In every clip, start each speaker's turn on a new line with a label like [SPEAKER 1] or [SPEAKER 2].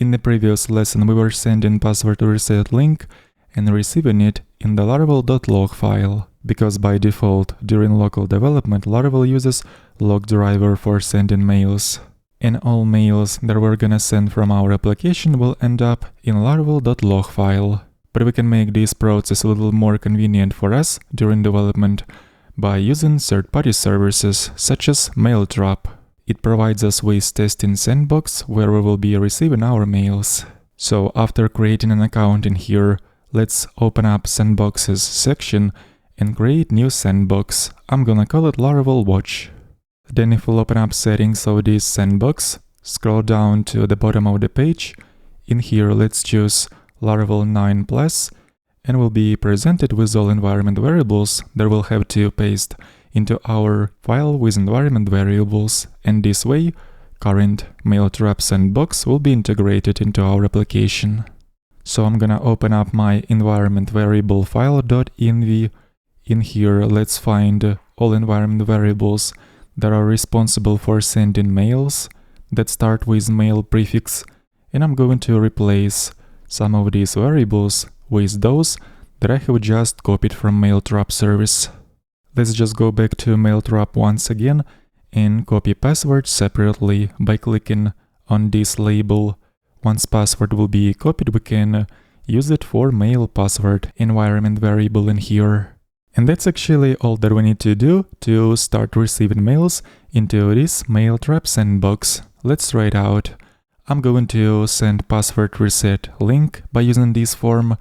[SPEAKER 1] In the previous lesson, we were sending password reset link and receiving it in the laravel.log file, because by default, during local development, Laravel uses log driver for sending mails. And all mails that we're gonna send from our application will end up in laravel.log file. But we can make this process a little more convenient for us during development by using third-party services such as Mailtrap. It provides us with testing Sandbox where we will be receiving our mails. So after creating an account in here, let's open up Sandbox's section and create new Sandbox. I'm gonna call it Laravel Watch. Then if we'll open up settings of this Sandbox, scroll down to the bottom of the page. In here, let's choose Laravel 9+, and we'll be presented with all environment variables that we'll have to paste into our file with environment variables, and this way, current Mailtrap Sandbox will be integrated into our application. So I'm gonna open up my environment variable file.env. In here, let's find all environment variables that are responsible for sending mails that start with mail prefix, and I'm going to replace some of these variables with those that I have just copied from Mailtrap service. Let's just go back to Mailtrap once again and copy password separately by clicking on this label. Once password will be copied, we can use it for mail password environment variable in here. And that's actually all that we need to do to start receiving mails into this Mailtrap Sandbox. Let's try it out. I'm going to send password reset link by using this form,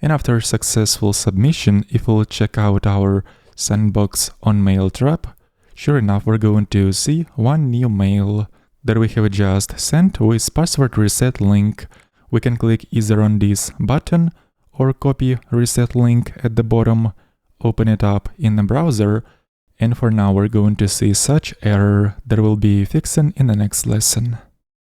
[SPEAKER 1] and after successful submission, if we'll check out our Sandbox on Mailtrap, sure enough we're going to see one new mail that we have just sent with password reset link. We can click either on this button or copy reset link at the bottom, open it up in the browser, and for now we're going to see such error that we'll be fixing in the next lesson.